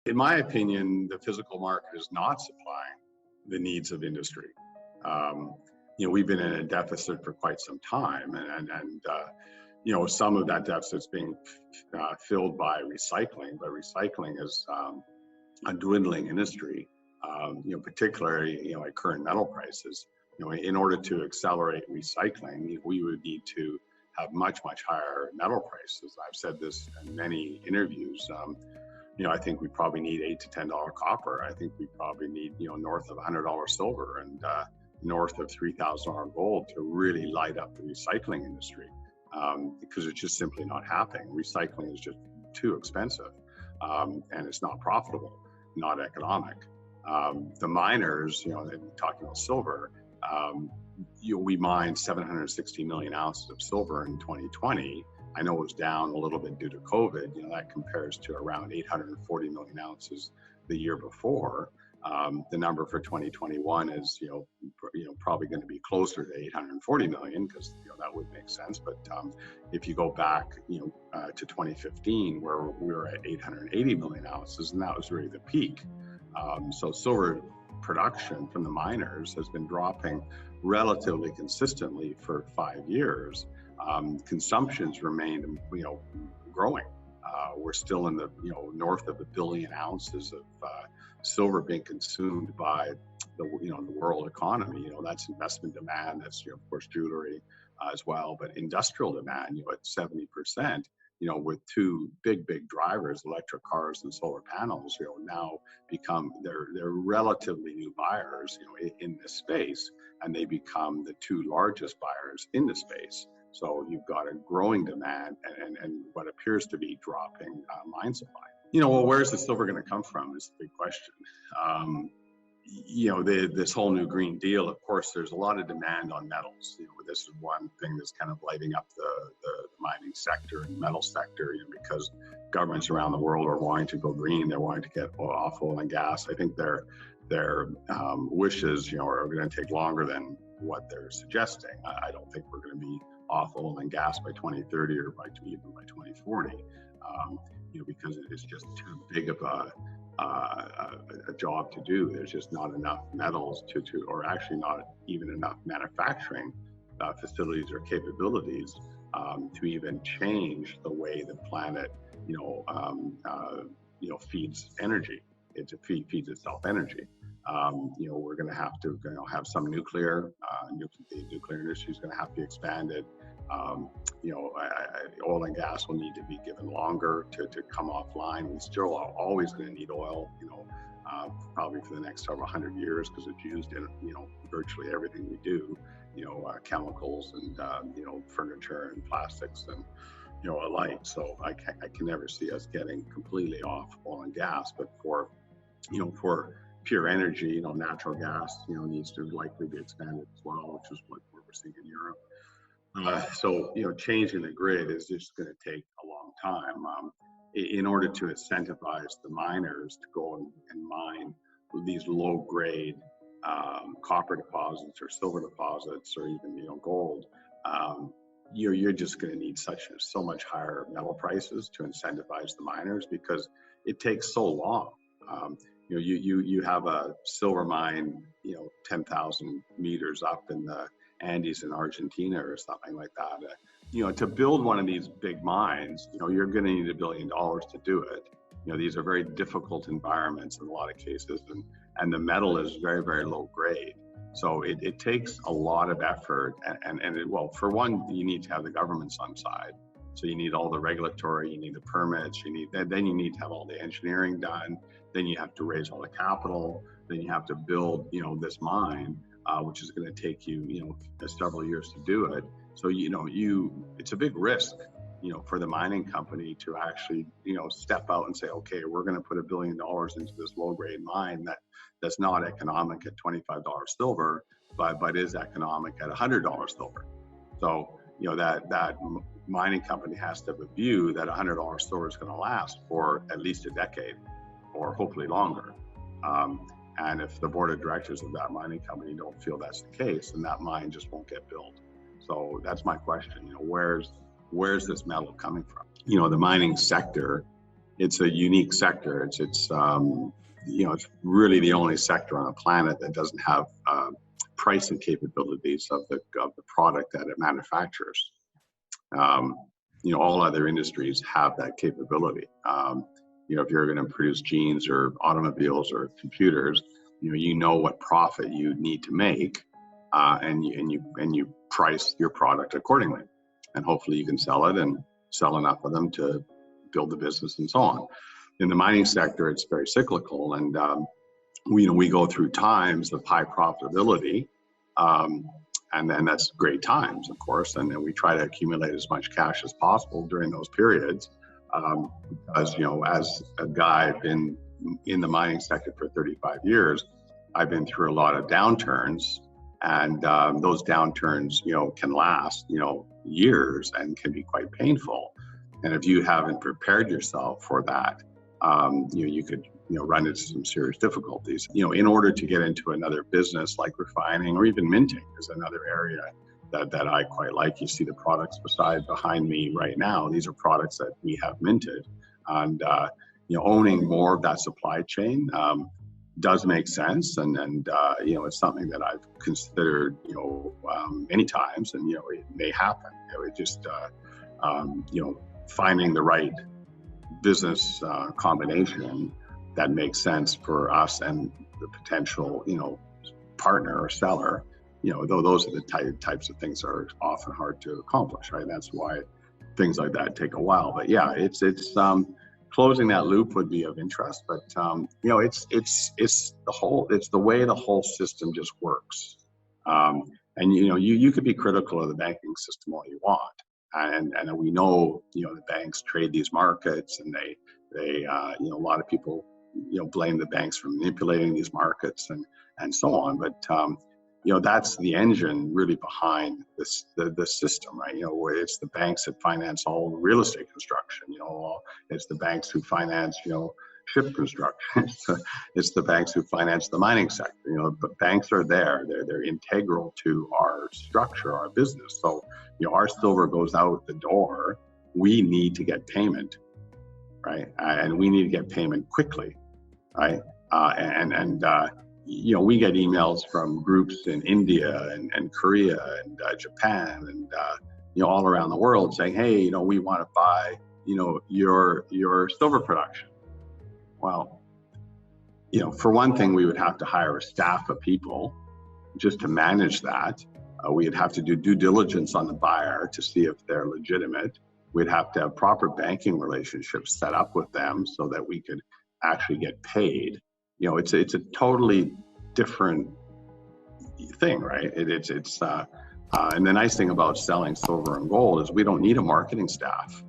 In my opinion, the physical market is not supplying the needs of industry. We've been in a deficit for quite some time, and some of that deficit's being filled by recycling, but recycling is a dwindling industry. Particularly at current metal prices. In order to accelerate recycling, we would need to have much higher metal prices. I've said this in many interviews. I think we probably need $8 to $10 copper. I think we probably need, north of $100 silver and north of $3,000 gold to really light up the recycling industry, because it's just simply not happening. Recycling is just too expensive, and it's not profitable, not economic. The miners, talking about silver, we mined 760 million ounces of silver in 2020. I know it was down a little bit due to COVID. That compares to around 840 million ounces the year before. The number for 2021 is, probably going to be closer to 840 million, because that would make sense. But if you go back, to 2015, where we were at 880 million ounces, and that was really the peak. So silver production from the miners has been dropping relatively consistently for 5 years. Consumption's remained, growing. We're still in the, north of 1 billion ounces of silver being consumed by the world economy. That's investment demand. That's, of course, jewelry as well, but industrial demand, at 70%. With two big drivers, electric cars and solar panels, now become they're relatively new buyers, in this space, and they become the two largest buyers in the space. So you've got a growing demand and what appears to be dropping mine supply. Well, where's the silver going to come from is the big question. This whole new Green Deal, of course, there's a lot of demand on metals. This is one thing that's kind of lighting up the mining sector and metal sector, because governments around the world are wanting to go green. They're wanting to get off oil and gas. I think their wishes, are going to take longer than what they're suggesting. I don't think we're going to be off oil and gas by 2030 or even by 2040, because it's just too big of a job to do. There's just not enough metals or actually not even enough manufacturing facilities or capabilities to even change the way the planet, feeds energy. It feeds itself energy. We're going to have to, have some nuclear. The nuclear industry is going to have to be expanded. Oil and gas will need to be given longer to come offline. We still are always going to need oil, probably for the next several hundred years, because it's used in, virtually everything we do, chemicals and, furniture and plastics and, alike. So I can never see us getting completely off oil and gas, but for pure energy, natural gas, needs to likely be expanded as well, which is what we're seeing in Europe. So, changing the grid is just going to take a long time. In order to incentivize the miners to go and mine these low-grade copper deposits or silver deposits or even, gold, you're just going to need so much higher metal prices to incentivize the miners, because it takes so long. You have a silver mine, 10,000 meters up in the Andes in Argentina or something like that. To build one of these big mines, you're going to need $1 billion to do it. These are very difficult environments in a lot of cases, and the metal is very, very low grade. So it takes a lot of effort, well, for one, you need to have the governments on side. So you need all the regulatory, you need the permits, then you need to have all the engineering done, then you have to raise all the capital, then you have to build, this mine, which is going to take you, several years to do it. So, it's a big risk, for the mining company to actually, step out and say, okay, we're going to put $1 billion into this low-grade mine that's not economic at $25 silver, but is economic at $100 silver. So, that mining company has to have a view that $100 silver is going to last for at least a decade, or hopefully longer. And if the board of directors of that mining company don't feel that's the case, then that mine just won't get built. So that's my question. Where's this metal coming from? The mining sector, it's a unique sector. It's it's really the only sector on the planet that doesn't have pricing capabilities of the product that it manufactures. All other industries have that capability. If you're going to produce jeans or automobiles or computers, you know what profit you need to make, and you price your product accordingly, and hopefully you can sell it and sell enough of them to build the business and so on. In the mining sector, it's very cyclical, and we go through times of high profitability, and then that's great times, of course, and then we try to accumulate as much cash as possible during those periods. As as a guy, I've been in the mining sector for 35 years. I've been through a lot of downturns, and those downturns, can last, years and can be quite painful. And if you haven't prepared yourself for that, you could, run into some serious difficulties. In order to get into another business like refining or even minting is another area that I quite like. You see the products behind me right now. These are products that we have minted, and owning more of that supply chain does make sense, and it's something that I've considered many times, and it may happen. It just finding the right business combination that makes sense for us and the potential partner or seller. Those are the types of things that are often hard to accomplish, right? That's why things like that take a while. But yeah, it's closing that loop would be of interest. But it's the way the whole system just works. And you could be critical of the banking system all you want, and we know the banks trade these markets, and they a lot of people blame the banks for manipulating these markets and so on. But that's the engine really behind this the system, right? Where it's the banks that finance all real estate construction. It's the banks who finance ship construction. It's the banks who finance the mining sector. But banks are there. They're integral to our structure, our business. So our silver goes out the door. We need to get payment, right? And we need to get payment quickly, right? We get emails from groups in India and Korea and Japan and all around the world saying, hey, we want to buy your silver production. Well, for one thing, we would have to hire a staff of people just to manage that. We'd have to do due diligence on the buyer to see if they're legitimate. We'd have to have proper banking relationships set up with them so that we could actually get paid. It's a totally different thing, right? And the nice thing about selling silver and gold is we don't need a marketing staff.